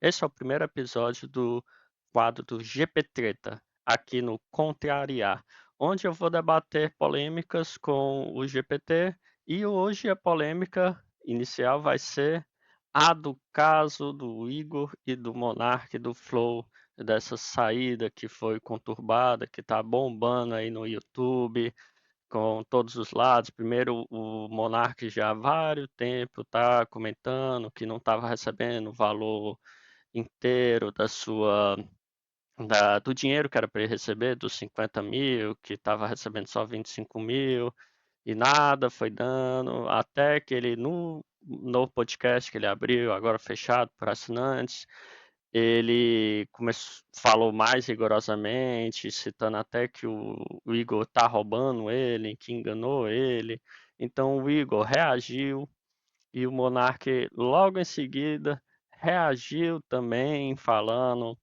Esse é o primeiro episódio do quadro do GP Treta, aqui no Contrariar, onde eu vou debater polêmicas com o GPT e hoje a polêmica inicial vai ser a do caso do Igor e do Monark do Flow, dessa saída que foi conturbada, que está bombando aí no YouTube, com todos os lados. Primeiro, o Monark já há vários tempo está comentando que não estava recebendo o valor inteiro do dinheiro que era para ele receber, dos 50 mil, que estava recebendo só 25 mil, e nada foi dando, até que ele, no novo podcast que ele abriu, agora fechado para assinantes, ele falou mais rigorosamente, citando até que o Igor tá roubando ele, que enganou ele. Então o Igor reagiu e o Monark logo em seguida reagiu também, falando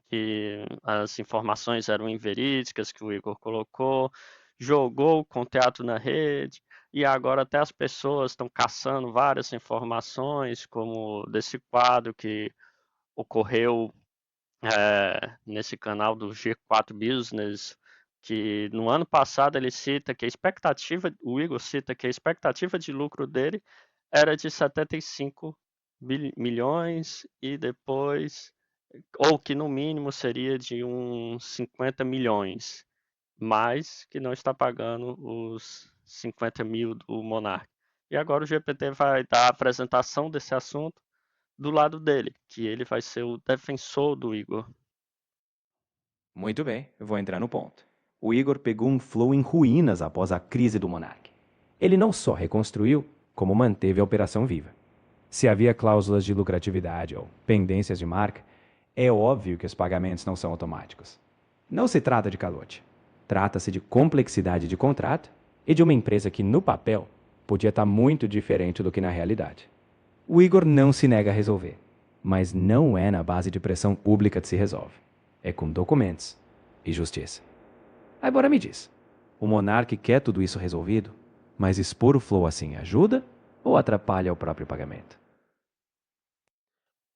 que as informações eram inverídicas que o Igor colocou, jogou com o teatro na rede, e agora até as pessoas estão caçando várias informações, como desse quadro que ocorreu nesse canal do G4 Business, que no ano passado ele cita que a expectativa, o Igor cita que a expectativa de lucro dele era de 75 milhões e depois, ou que no mínimo seria de uns 50 milhões, mas que não está pagando os 50 mil do Monark. E agora o GPT vai dar a apresentação desse assunto do lado dele, que ele vai ser o defensor do Igor. Muito bem, eu vou entrar no ponto. O Igor pegou um flow em ruínas após a crise do Monark. Ele não só reconstruiu, como manteve a operação viva. Se havia cláusulas de lucratividade ou pendências de marca, é óbvio que os pagamentos não são automáticos. Não se trata de calote. Trata-se de complexidade de contrato e de uma empresa que, no papel, podia estar muito diferente do que na realidade. O Igor não se nega a resolver, mas não é na base de pressão pública que se resolve. É com documentos e justiça. Agora me diz, o monarca quer tudo isso resolvido, mas expor o flow assim ajuda ou atrapalha o próprio pagamento?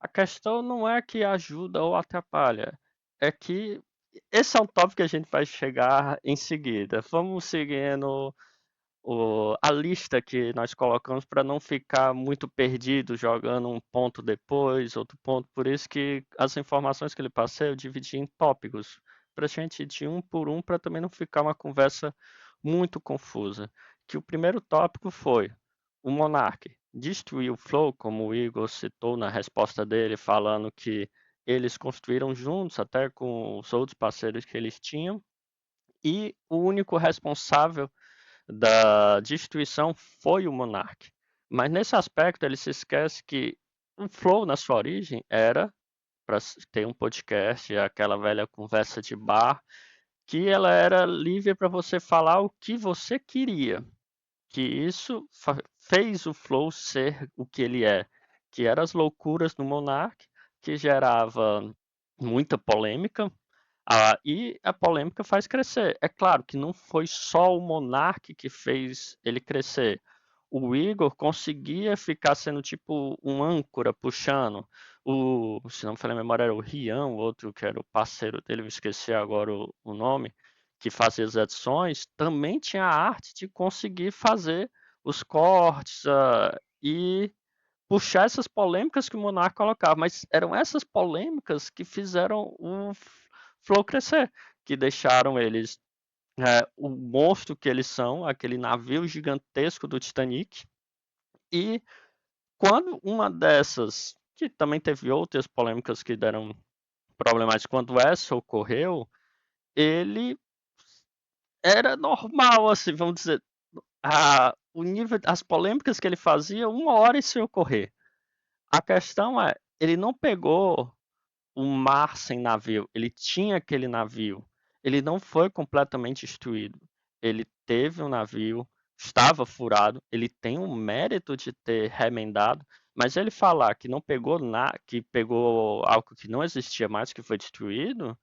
A questão não é que ajuda ou atrapalha, é que esse é um tópico que a gente vai chegar em seguida. Vamos seguindo a lista que nós colocamos para não ficar muito perdido jogando um ponto depois, outro ponto. Por isso que as informações que ele passei eu dividi em tópicos, para a gente ir de um por um, para também não ficar uma conversa muito confusa. Que o primeiro tópico foi o Monark destruiu o Flow, como o Igor citou na resposta dele, falando que eles construíram juntos, até com os outros parceiros que eles tinham, e o único responsável da destruição foi o Monark. Mas nesse aspecto ele se esquece que o Flow, na sua origem, era para ter um podcast, aquela velha conversa de bar, que ela era livre para você falar o que você queria. Que isso fez o Flow ser o que ele é, que eram as loucuras do Monark, que gerava muita polêmica, e a polêmica faz crescer. É claro que não foi só o Monark que fez ele crescer. O Igor conseguia ficar sendo tipo um âncora puxando. Se não me falha a memória, era o Rian, o outro que era o parceiro dele, eu esqueci agora o nome, que fazia as edições, também tinha a arte de conseguir fazer os cortes e puxar essas polêmicas que o Monark colocava, mas eram essas polêmicas que fizeram o Flow crescer, que deixaram eles o monstro que eles são, aquele navio gigantesco do Titanic, e quando uma dessas, que também teve outras polêmicas que deram problemas, quando essa ocorreu, ele era normal, assim, vamos dizer, o nível, as polêmicas que ele fazia, uma hora isso ia ocorrer. A questão é, ele não pegou um mar sem navio, ele tinha aquele navio, ele não foi completamente destruído, ele teve um navio, estava furado, ele tem o mérito de ter remendado, mas ele falar que não pegou nada, que pegou algo que não existia mais, que foi destruído,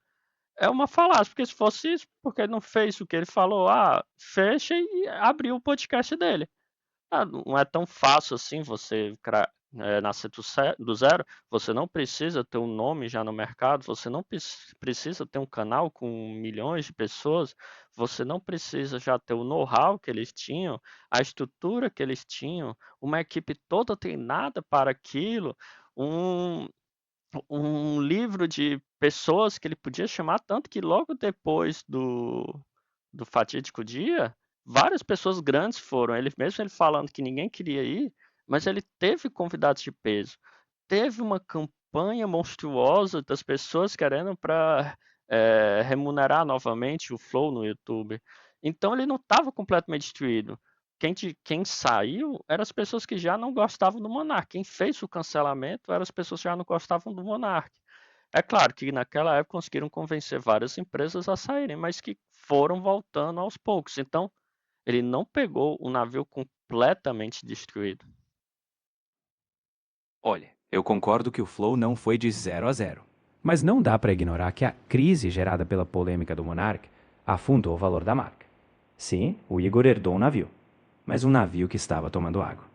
é uma falácia, porque se fosse isso, porque ele não fez o que ele falou, fecha e abriu o podcast dele. Não é tão fácil assim você nascer do zero, você não precisa ter um nome já no mercado, você não precisa ter um canal com milhões de pessoas, você não precisa já ter o know-how que eles tinham, a estrutura que eles tinham, uma equipe toda treinada para aquilo, um, um livro de pessoas que ele podia chamar, tanto que logo depois do fatídico dia, várias pessoas grandes foram. Ele falando que ninguém queria ir, mas ele teve convidados de peso. Teve uma campanha monstruosa das pessoas querendo para remunerar novamente o Flow no YouTube. Então ele não estava completamente destruído. Quem saiu eram as pessoas que já não gostavam do Monark. Quem fez o cancelamento eram as pessoas que já não gostavam do Monark. É claro que naquela época conseguiram convencer várias empresas a saírem, mas que foram voltando aos poucos. Então, ele não pegou o navio completamente destruído. Olha, eu concordo que o Flow não foi de 0 a 0. Mas não dá para ignorar que a crise gerada pela polêmica do Monark afundou o valor da marca. Sim, o Igor herdou um navio, mas um navio que estava tomando água.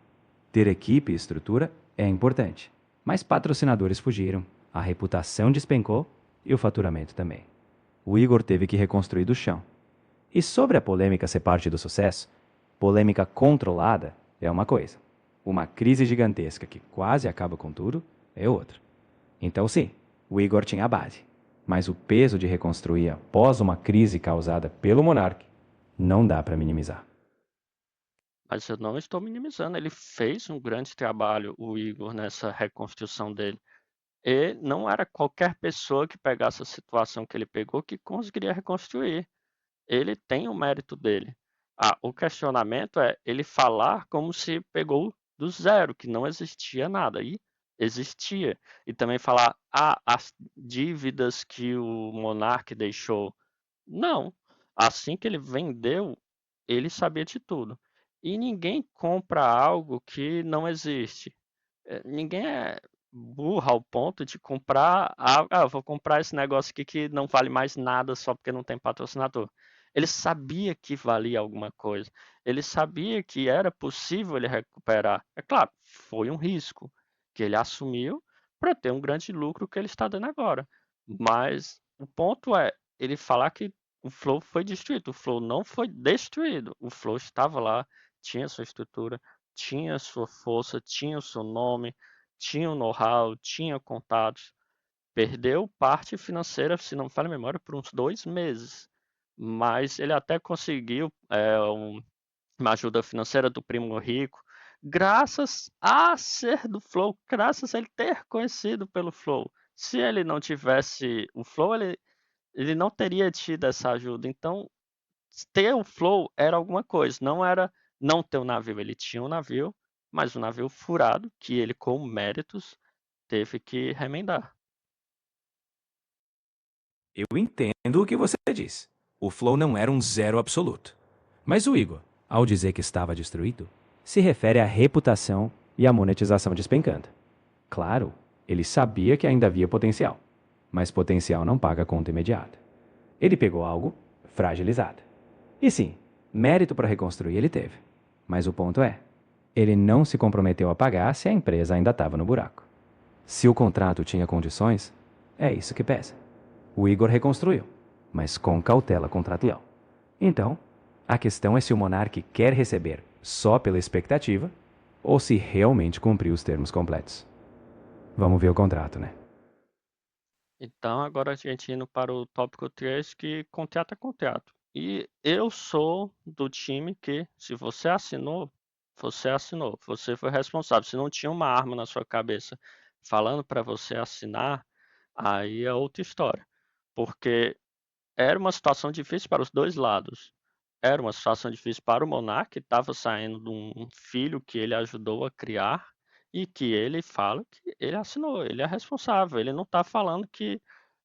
Ter equipe e estrutura é importante, mas patrocinadores fugiram, a reputação despencou e o faturamento também. O Igor teve que reconstruir do chão. E sobre a polêmica ser parte do sucesso, polêmica controlada é uma coisa. Uma crise gigantesca que quase acaba com tudo é outra. Então, sim, o Igor tinha a base. Mas o peso de reconstruir após uma crise causada pelo Monark não dá para minimizar. Mas eu não estou minimizando. Ele fez um grande trabalho, o Igor, nessa reconstrução dele. E não era qualquer pessoa que pegasse a situação que ele pegou que conseguiria reconstruir. Ele tem o mérito dele. O questionamento é ele falar como se pegou do zero, que não existia nada. E existia. E também falar, as dívidas que o Monark deixou. Não. Assim que ele vendeu, ele sabia de tudo. E ninguém compra algo que não existe. Ninguém é burro ao ponto de comprar. Vou comprar esse negócio aqui que não vale mais nada só porque não tem patrocinador. Ele sabia que valia alguma coisa. Ele sabia que era possível ele recuperar. É claro, foi um risco que ele assumiu para ter um grande lucro que ele está dando agora. Mas o ponto é ele falar que o Flow foi destruído. O Flow não foi destruído. O Flow estava lá, tinha sua estrutura, tinha sua força, tinha o seu nome, tinha o know-how, tinha contatos. Perdeu parte financeira, se não me falha a memória, por uns 2 meses. Mas ele até conseguiu uma ajuda financeira do primo rico, graças a ser do Flow, graças a ele ter conhecido pelo Flow. Se ele não tivesse o Flow, ele não teria tido essa ajuda. Então, ter o Flow era alguma coisa, não era não ter o navio. Ele tinha um navio, mas um navio furado que ele, com méritos, teve que remendar. Eu entendo o que você diz. O Flow não era um zero absoluto. Mas o Igor, ao dizer que estava destruído, se refere à reputação e à monetização despencando. Claro, ele sabia que ainda havia potencial, mas potencial não paga a conta imediata. Ele pegou algo fragilizado. E sim, mérito para reconstruir ele teve. Mas o ponto é, ele não se comprometeu a pagar se a empresa ainda estava no buraco. Se o contrato tinha condições, é isso que pesa. O Igor reconstruiu, mas com cautela contratual. Então, a questão é se o Monark quer receber só pela expectativa ou se realmente cumpriu os termos completos. Vamos ver o contrato, né? Então, agora a gente indo para o tópico 3, que contrato é contrato. E eu sou do time que, se você assinou, você assinou. Você foi responsável. Se não tinha uma arma na sua cabeça falando para você assinar, aí é outra história. Porque era uma situação difícil para os dois lados. Era uma situação difícil para o Monark, que estava saindo de um filho que ele ajudou a criar e que ele fala que ele assinou, ele é responsável. Ele não está falando que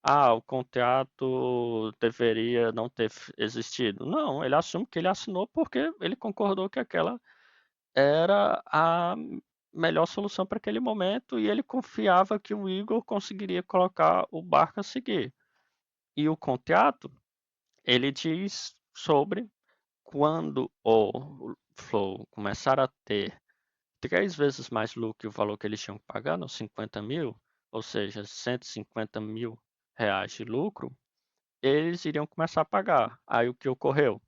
o contrato deveria não ter existido. Não, ele assume que ele assinou porque ele concordou que aquela era a melhor solução para aquele momento e ele confiava que o Igor conseguiria colocar o barco a seguir. E o contrato ele diz sobre quando o Flow começar a ter 3 vezes mais lucro que o valor que eles tinham que pagar, nos 50 mil, ou seja, 150 mil reais de lucro, eles iriam começar a pagar. Aí o que ocorreu?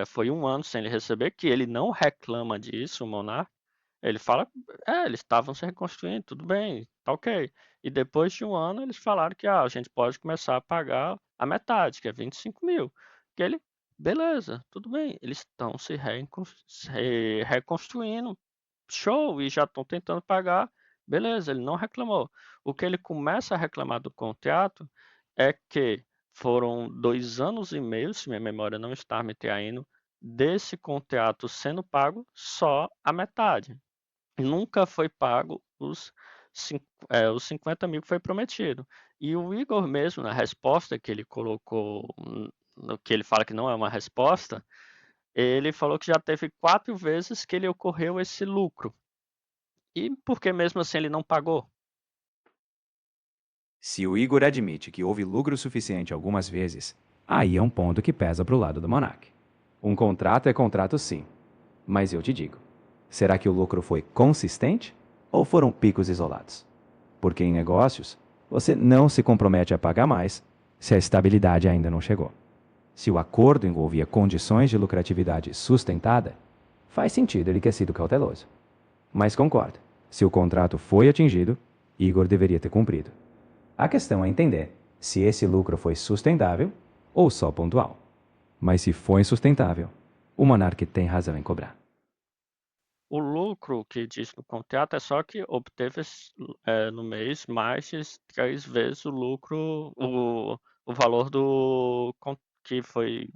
Foi 1 ano sem ele receber, que ele não reclama disso, o Monark. Ele fala, eles estavam se reconstruindo, tudo bem, tá ok. E depois de 1 ano eles falaram que a gente pode começar a pagar a metade, que é 25 mil. Que ele, beleza, tudo bem, eles estão se reconstruindo, show, e já estão tentando pagar, beleza, ele não reclamou. O que ele começa a reclamar do contrato é que foram 2 anos e meio, se minha memória não está me traindo, desse contrato sendo pago só a metade. Nunca foi pago os 50 mil que foi prometido. E o Igor mesmo, na resposta que ele colocou, no que ele fala que não é uma resposta, ele falou que já teve 4 vezes que ele ocorreu esse lucro. E por que mesmo assim ele não pagou? Se o Igor admite que houve lucro suficiente algumas vezes, aí é um ponto que pesa pro lado do Monark. Um contrato é contrato sim, mas eu te digo, será que o lucro foi consistente ou foram picos isolados? Porque em negócios, você não se compromete a pagar mais se a estabilidade ainda não chegou. Se o acordo envolvia condições de lucratividade sustentada, faz sentido ele ter sido cauteloso. Mas concordo, se o contrato foi atingido, Igor deveria ter cumprido. A questão é entender se esse lucro foi sustentável ou só pontual. Mas se foi insustentável, o Monark tem razão em cobrar. O lucro que diz no contrato é só que obteve no mês mais de 3 vezes o lucro, o valor que foi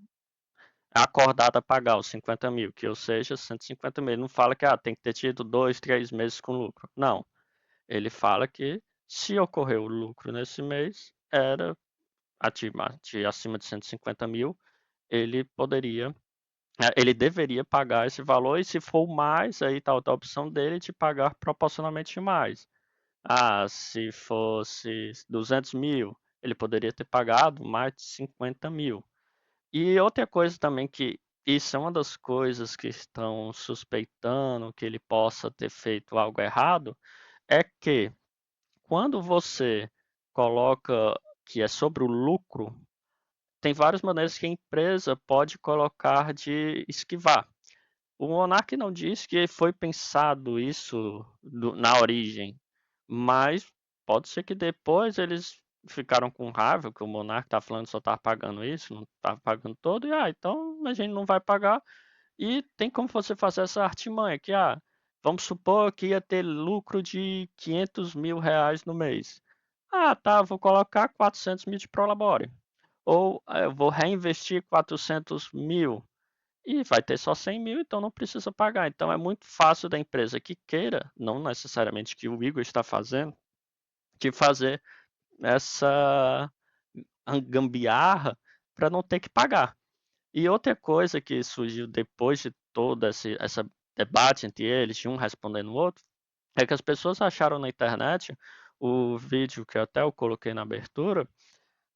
acordado a pagar, os 50 mil, que ou seja, 150 mil. Ele não fala que tem que ter tido 2, 3 meses com lucro. Não. Ele fala que se ocorreu o lucro nesse mês, era acima de 150 mil, ele poderia, ele deveria pagar esse valor, e se for mais, aí tá a opção dele de pagar proporcionalmente mais. Se fosse 200 mil, ele poderia ter pagado mais de 50 mil. E outra coisa também, que isso é uma das coisas que estão suspeitando que ele possa ter feito algo errado, é que quando você coloca que é sobre o lucro, tem várias maneiras que a empresa pode colocar de esquivar. O Monark não diz que foi pensado isso na origem, mas pode ser que depois eles ficaram com raiva que o Monark tá falando que só tá pagando isso, não tá pagando todo, e então a gente não vai pagar. E tem como você fazer essa artimanha, que vamos supor que ia ter lucro de 500 mil reais no mês. Tá, vou colocar 400 mil de Prolabore. Ou eu vou reinvestir 400 mil e vai ter só 100 mil, então não precisa pagar. Então é muito fácil da empresa que queira, não necessariamente que o Igor está fazendo, de fazer essa gambiarra para não ter que pagar. E outra coisa que surgiu depois de todo esse debate entre eles, de um respondendo o outro, é que as pessoas acharam na internet o vídeo que até eu coloquei na abertura,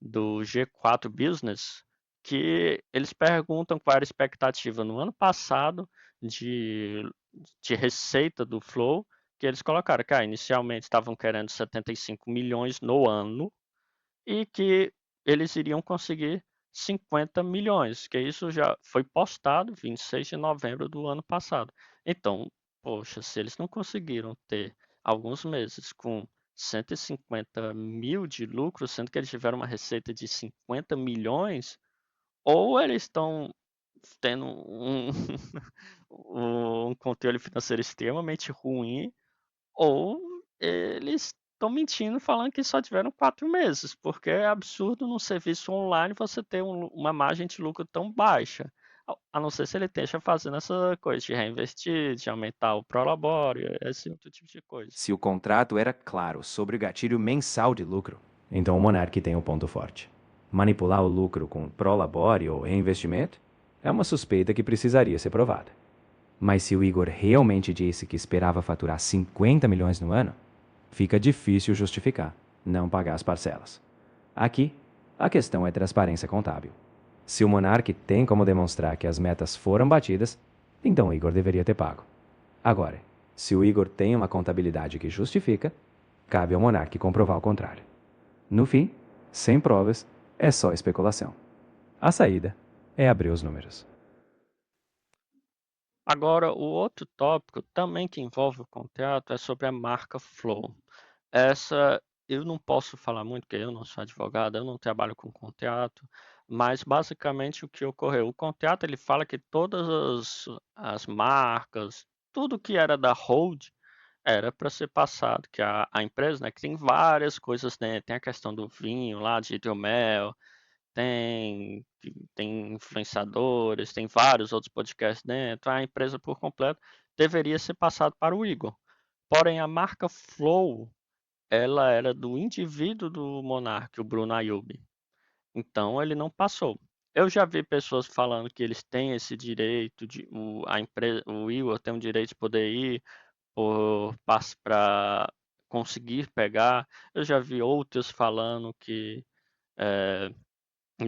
do G4 Business, que eles perguntam qual era a expectativa no ano passado de, de receita do Flow, que eles colocaram que inicialmente estavam querendo 75 milhões no ano e que eles iriam conseguir 50 milhões, que isso já foi postado 26 de novembro do ano passado. Então, poxa, se eles não conseguiram ter alguns meses com 150 mil de lucro, sendo que eles tiveram uma receita de 50 milhões, ou eles estão tendo um controle financeiro extremamente ruim, ou eles estão mentindo falando que só tiveram 4 meses, porque é absurdo num serviço online você ter uma margem de lucro tão baixa. A não ser se ele esteja fazendo essa coisa de reinvestir, de aumentar o Prolabore, esse outro tipo de coisa. Se o contrato era claro sobre o gatilho mensal de lucro, então o Monark tem um ponto forte. Manipular o lucro com prolabore ou reinvestimento é uma suspeita que precisaria ser provada. Mas se o Igor realmente disse que esperava faturar 50 milhões no ano, fica difícil justificar não pagar as parcelas. Aqui, a questão é transparência contábil. Se o Monark tem como demonstrar que as metas foram batidas, então o Igor deveria ter pago. Agora, se o Igor tem uma contabilidade que justifica, cabe ao monarca comprovar o contrário. No fim, sem provas, é só especulação. A saída é abrir os números. Agora, o outro tópico também que envolve o contrato é sobre a marca Flow. Essa eu não posso falar muito, porque eu não sou advogado, eu não trabalho com contrato, mas basicamente o que ocorreu? O contrato ele fala que todas as marcas, tudo que era da hold, era para ser passado, que a empresa, né, que tem várias coisas dentro, tem a questão do vinho lá, de hidromel, tem influenciadores, tem vários outros podcasts dentro, a empresa por completo deveria ser passado para o Igor. Porém, a marca Flow, ela era do indivíduo do monarca, o Bruno Ayub. Então, ele não passou. Eu já vi pessoas falando que eles têm esse direito, a empresa, o Igor tem o direito de poder ir para conseguir pegar. Eu já vi outros falando que é,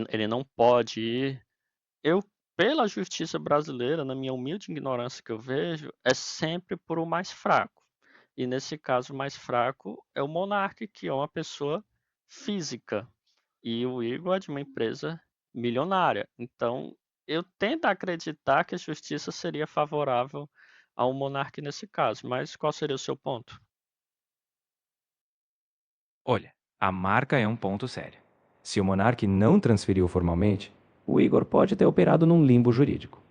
ele não pode ir. Eu, pela justiça brasileira, na minha humilde ignorância que eu vejo, é sempre por o mais fraco. E nesse caso, o mais fraco é o monarca, que é uma pessoa física. E o Igor é de uma empresa milionária. Então, eu tento acreditar que a justiça seria favorável ao monarca nesse caso. Mas qual seria o seu ponto? Olha, a marca é um ponto sério. Se o monarca não transferiu formalmente, o Igor pode ter operado num limbo jurídico.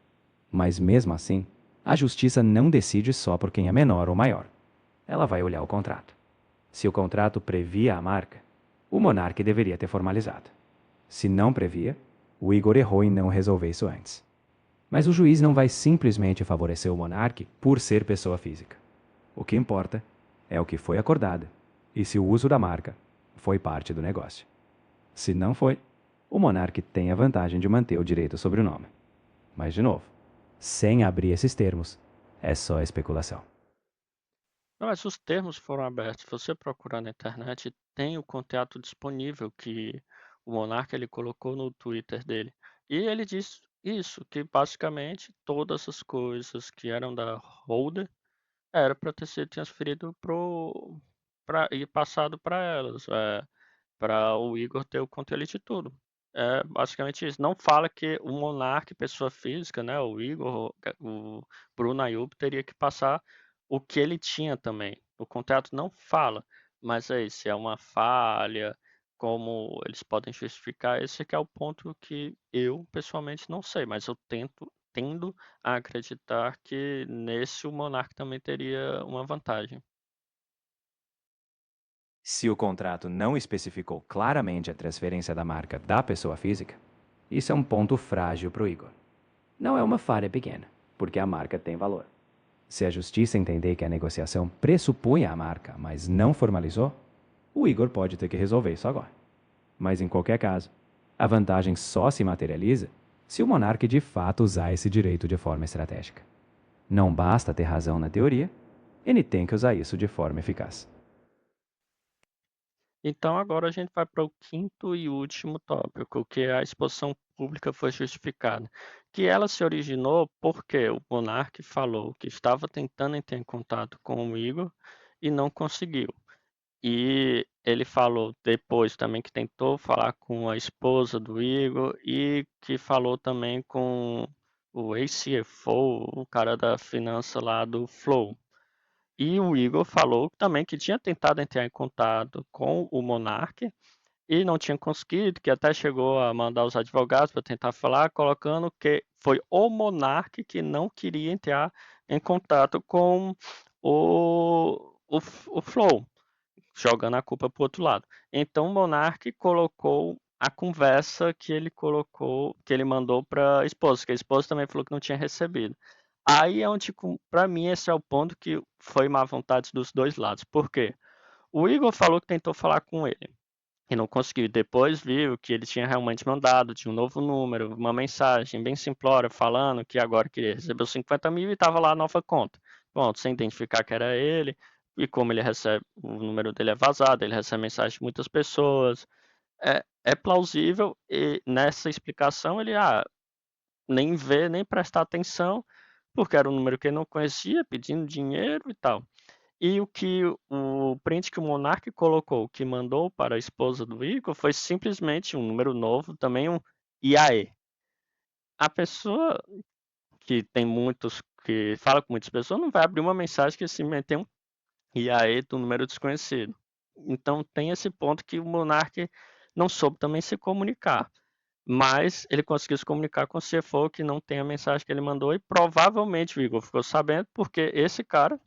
Mas mesmo assim, a justiça não decide só por quem é menor ou maior. Ela vai olhar o contrato. Se o contrato previa a marca, o monarca deveria ter formalizado. Se não previa, o Igor errou em não resolver isso antes. Mas o juiz não vai simplesmente favorecer o monarca por ser pessoa física. O que importa é o que foi acordado e se o uso da marca foi parte do negócio. Se não foi, o monarca tem a vantagem de manter o direito sobre o nome. Mas, de novo, sem abrir esses termos, é só especulação. Não, mas os termos foram abertos. Se você procurar na internet, tem o contrato disponível que o monarca ele colocou no Twitter dele. E ele diz isso, que basicamente todas as coisas que eram da holder era para ter sido transferido e passado para elas, para o Igor ter o controle de tudo. É basicamente isso. Não fala que o monarca, pessoa física, né, o Igor, o Bruno Ayub, teria que passar o que ele tinha também. O contrato não fala, mas aí, se é uma falha, como eles podem justificar, esse que é o ponto que eu pessoalmente não sei, mas eu tendo a acreditar que nesse o monarca também teria uma vantagem. Se o contrato não especificou claramente a transferência da marca da pessoa física, isso é um ponto frágil para o Igor. Não é uma falha pequena, porque a marca tem valor. Se a justiça entender que a negociação pressupunha a marca, mas não formalizou, o Igor pode ter que resolver isso agora. Mas em qualquer caso, a vantagem só se materializa se o monarca de fato usar esse direito de forma estratégica. Não basta ter razão na teoria, ele tem que usar isso de forma eficaz. Então agora a gente vai para o quinto e último tópico, que a exposição pública foi justificada, que ela se originou porque o monarca falou que estava tentando entrar em contato com o Igor e não conseguiu. E ele falou depois também que tentou falar com a esposa do Igor e que falou também com o ex-CFO, o cara da finança lá do Flow. E o Igor falou também que tinha tentado entrar em contato com o Monark e não tinha conseguido, que até chegou a mandar os advogados para tentar falar, colocando que foi o Monark que não queria entrar em contato com o Flow, jogando a culpa para o outro lado. Então o Monark colocou a conversa que ele colocou, que ele mandou para a esposa, que a esposa também falou que não tinha recebido. Aí é onde, para mim, esse é o ponto que foi má vontade dos dois lados. Por quê? O Igor falou que tentou falar com ele e não conseguiu. Depois viu que ele tinha realmente mandado de um novo número, uma mensagem bem simplória, falando que agora queria receber os 50 mil e estava lá a nova conta. Pronto, sem identificar que era ele. E como ele recebe, o número dele é vazado, ele recebe mensagem de muitas pessoas. É plausível e nessa explicação ele nem vê, nem prestar atenção, porque era um número que ele não conhecia, pedindo dinheiro e tal. E o print que o Monark colocou, que mandou para a esposa do Igor, foi simplesmente um número novo, também um IAE. A pessoa que fala com muitas pessoas não vai abrir uma mensagem que simplesmente tem um IAE do número desconhecido. Então tem esse ponto que o Monark não soube também se comunicar. Mas ele conseguiu se comunicar com o CFO que não tem a mensagem que ele mandou e provavelmente o Igor ficou sabendo porque esse cara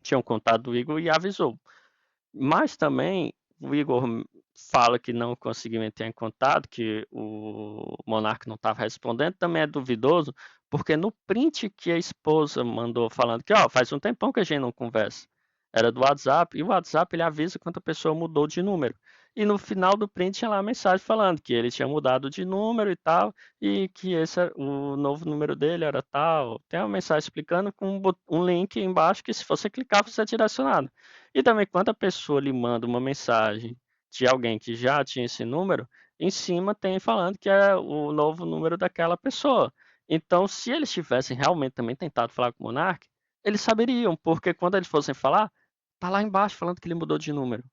tinha um contato do Igor e avisou. Mas também o Igor fala que não conseguiu entrar em contato, que o Monark não estava respondendo, também é duvidoso, porque no print que a esposa mandou falando que, ó, faz um tempão que a gente não conversa, era do WhatsApp, e o WhatsApp ele avisa quando a pessoa mudou de número. E no final do print tinha lá a mensagem falando que ele tinha mudado de número e tal, e que o novo número dele era tal. Tem uma mensagem explicando com um link embaixo que se você clicar você é direcionado. E também quando a pessoa lhe manda uma mensagem de alguém que já tinha esse número, em cima tem falando que é o novo número daquela pessoa. Então, se eles tivessem realmente também tentado falar com o Monark, eles saberiam, porque quando eles fossem falar, tá lá embaixo falando que ele mudou de número.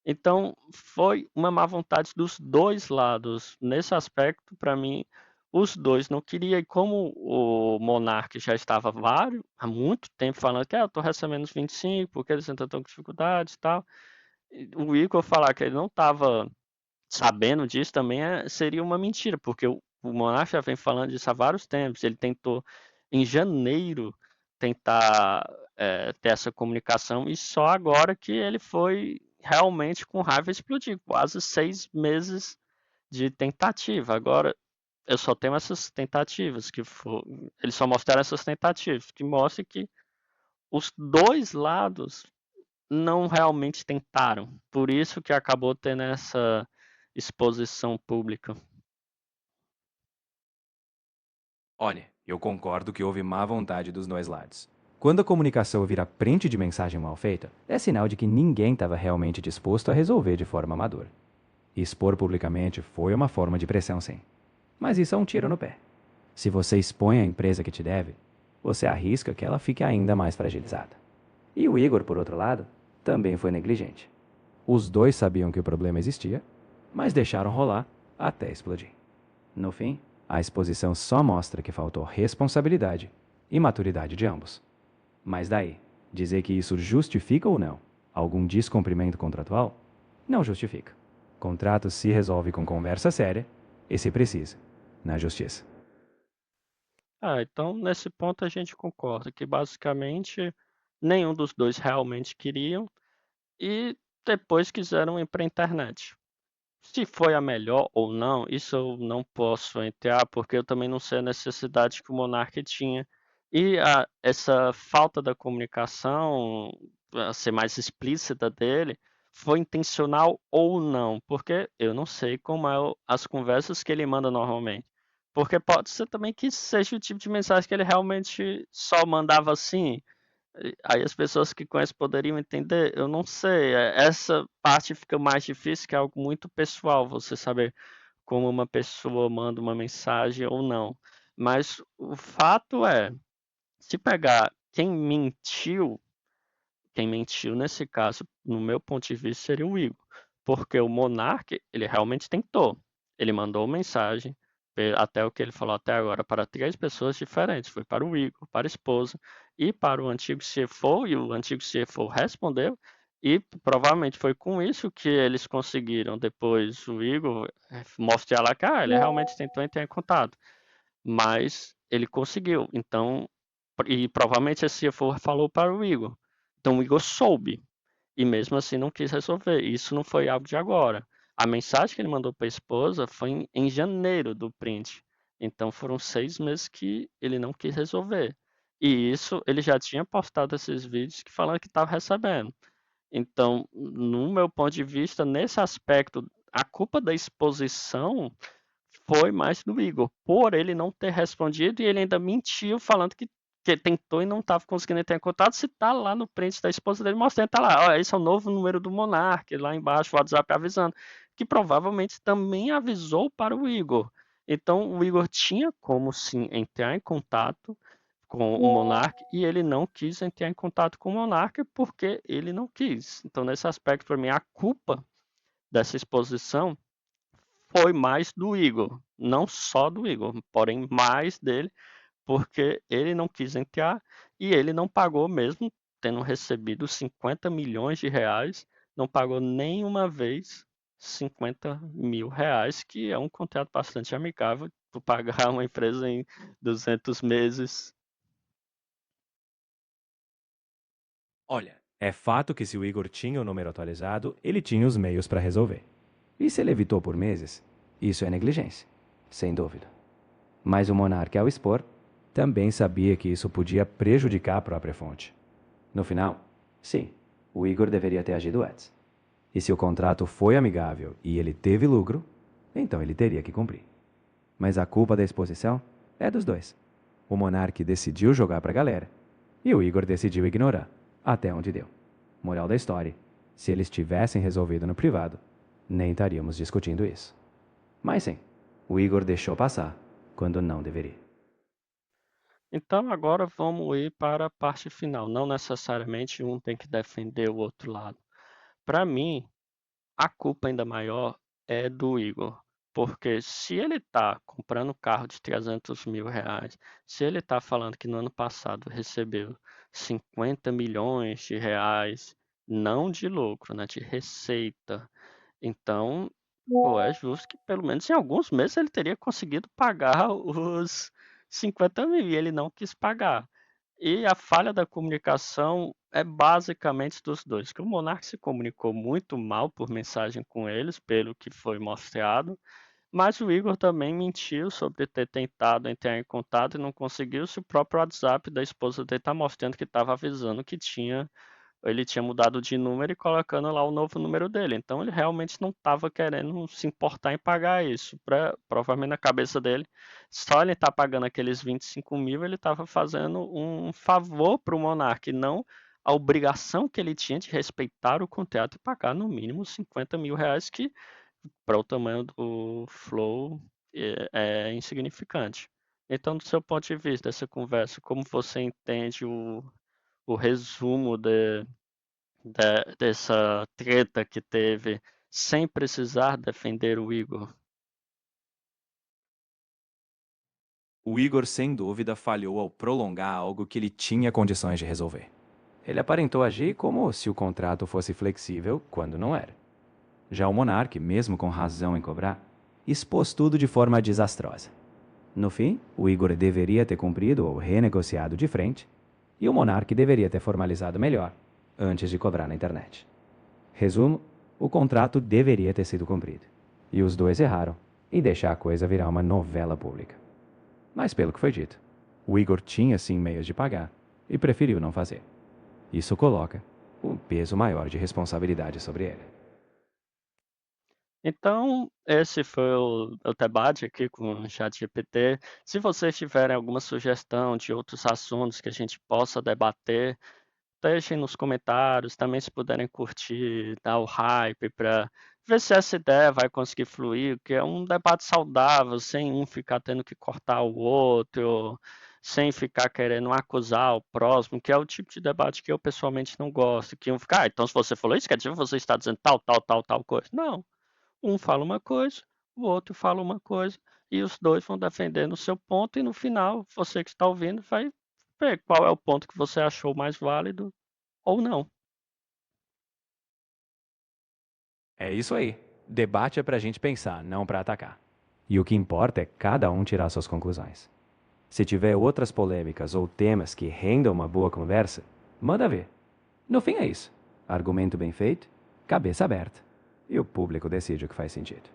Então, foi uma má vontade dos dois lados. Nesse aspecto, para mim, os dois não queriam. E como o Monark já estava há muito tempo falando que eu estou recebendo os 25, porque eles estão com dificuldades e tal. O Igor falar que ele não estava sabendo disso também seria uma mentira, porque o Monark já vem falando disso há vários tempos. Ele tentou, em janeiro, tentar ter essa comunicação, e só agora que ele foi realmente com raiva explodir. Quase 6 meses de tentativa. Agora, eu só tenho essas tentativas, eles só mostraram essas tentativas, que mostra que os dois lados não realmente tentaram. Por isso que acabou tendo essa exposição pública. Olha, eu concordo que houve má vontade dos dois lados. Quando a comunicação vira print de mensagem mal feita, é sinal de que ninguém estava realmente disposto a resolver de forma amadora. Expor publicamente foi uma forma de pressão, sim. Mas isso é um tiro no pé. Se você expõe a empresa que te deve, você arrisca que ela fique ainda mais fragilizada. E o Igor, por outro lado, também foi negligente. Os dois sabiam que o problema existia, mas deixaram rolar até explodir. No fim, a exposição só mostra que faltou responsabilidade e maturidade de ambos. Mas daí, dizer que isso justifica ou não algum descumprimento contratual? Não justifica. Contrato se resolve com conversa séria e, se precisa, na justiça. Então nesse ponto a gente concorda que basicamente nenhum dos dois realmente queriam e depois quiseram ir para a internet. Se foi a melhor ou não, isso eu não posso entrar, porque eu também não sei a necessidade que o Monark tinha. E essa falta da comunicação, a ser mais explícita dele, foi intencional ou não? Porque eu não sei como as conversas que ele manda normalmente. Porque pode ser também que seja o tipo de mensagem que ele realmente só mandava assim. Aí as pessoas que conhecem poderiam entender, eu não sei. Essa parte fica mais difícil, que é algo muito pessoal, você saber como uma pessoa manda uma mensagem ou não. Mas o fato é, se pegar quem mentiu nesse caso, no meu ponto de vista, seria o Igor. Porque o Monark, ele realmente tentou. Ele mandou mensagem, até o que ele falou até agora, para 3 pessoas diferentes. Foi para o Igor, para a esposa e para o antigo CFO, e o antigo CFO respondeu. E provavelmente foi com isso que eles conseguiram depois o Igor mostrar lá que ele realmente tentou entrar em contato. Mas ele conseguiu. Então, e provavelmente esse CFO falou para o Igor. Então o Igor soube e mesmo assim não quis resolver. Isso não foi algo de agora. A mensagem que ele mandou para a esposa foi em janeiro do print. Então foram 6 meses que ele não quis resolver. E isso ele já tinha postado esses vídeos que falando que estava recebendo. Então, no meu ponto de vista, nesse aspecto, a culpa da exposição foi mais do Igor, por ele não ter respondido e ele ainda mentiu falando que tentou e não estava conseguindo entrar em contato. Se tá lá no print da esposa dele mostrando, tá lá, ó, esse é o novo número do Monark, lá embaixo o WhatsApp avisando, que provavelmente também avisou para o Igor. Então o Igor tinha como sim entrar em contato, com o monarca e ele não quis entrar em contato com o monarca porque ele não quis. Então, nesse aspecto, para mim, a culpa dessa exposição foi mais do Igor, não só do Igor, porém mais dele, porque ele não quis entrar e ele não pagou mesmo, tendo recebido 50 milhões de reais, não pagou nenhuma vez 50 mil reais, que é um contrato bastante amigável, tu pagar uma empresa em 200 meses. Olha, é fato que se o Igor tinha o número atualizado, ele tinha os meios para resolver. E se ele evitou por meses, isso é negligência, sem dúvida. Mas o monarca, ao expor, também sabia que isso podia prejudicar a própria fonte. No final, sim, o Igor deveria ter agido antes. E se o contrato foi amigável e ele teve lucro, então ele teria que cumprir. Mas a culpa da exposição é dos dois. O monarca decidiu jogar para a galera e o Igor decidiu ignorar, até onde deu. Moral da história: se eles tivessem resolvido no privado, nem estaríamos discutindo isso. Mas sim, o Igor deixou passar quando não deveria. Então agora vamos ir para a parte final. Não necessariamente um tem que defender o outro lado. Para mim, a culpa ainda maior é do Igor. Porque se ele está comprando um carro de 300 mil reais, se ele está falando que no ano passado recebeu 50 milhões de reais, não de lucro, né, de receita, então, pô, é justo que pelo menos em alguns meses ele teria conseguido pagar os 50 mil e ele não quis pagar. E a falha da comunicação é basicamente dos dois, que o Monark se comunicou muito mal por mensagem com eles, pelo que foi mostrado, mas o Igor também mentiu sobre ter tentado entrar em contato e não conseguiu, se o próprio WhatsApp da esposa dele está mostrando que estava avisando que ele tinha mudado de número e colocando lá o novo número dele. Então ele realmente não estava querendo se importar em pagar isso. Provavelmente na cabeça dele, só ele estar pagando aqueles 25 mil, ele estava fazendo um favor para o Monark, não a obrigação que ele tinha de respeitar o contrato e pagar no mínimo 50 mil reais, que para o tamanho do Flow é insignificante. Então, do seu ponto de vista dessa conversa, como você entende o resumo dessa treta que teve, sem precisar defender o Igor? O Igor, sem dúvida, falhou ao prolongar algo que ele tinha condições de resolver. Ele aparentou agir como se o contrato fosse flexível, quando não era. Já o monarca, mesmo com razão em cobrar, expôs tudo de forma desastrosa. No fim, o Igor deveria ter cumprido ou renegociado de frente, e o monarca deveria ter formalizado melhor, antes de cobrar na internet. Resumo: o contrato deveria ter sido cumprido. E os dois erraram, em deixar a coisa virar uma novela pública. Mas pelo que foi dito, o Igor tinha sim meios de pagar, e preferiu não fazer. Isso coloca um peso maior de responsabilidade sobre ele. Então, esse foi o debate aqui com o ChatGPT. Se vocês tiverem alguma sugestão de outros assuntos que a gente possa debater, deixem nos comentários. Também, se puderem curtir, dar o hype para ver se essa ideia vai conseguir fluir, que é um debate saudável, sem um ficar tendo que cortar o outro, sem ficar querendo acusar o próximo, que é o tipo de debate que eu pessoalmente não gosto. Que um fica, então se você falou isso, quer dizer que você está dizendo tal, tal, tal, tal coisa. Não. Um fala uma coisa, o outro fala uma coisa, e os dois vão defendendo o seu ponto, e no final, você que está ouvindo vai ver qual é o ponto que você achou mais válido ou não. É isso aí. Debate é pra gente pensar, não pra atacar. E o que importa é cada um tirar suas conclusões. Se tiver outras polêmicas ou temas que rendam uma boa conversa, manda ver. No fim é isso. Argumento bem feito, cabeça aberta. E o público decide o que faz sentido.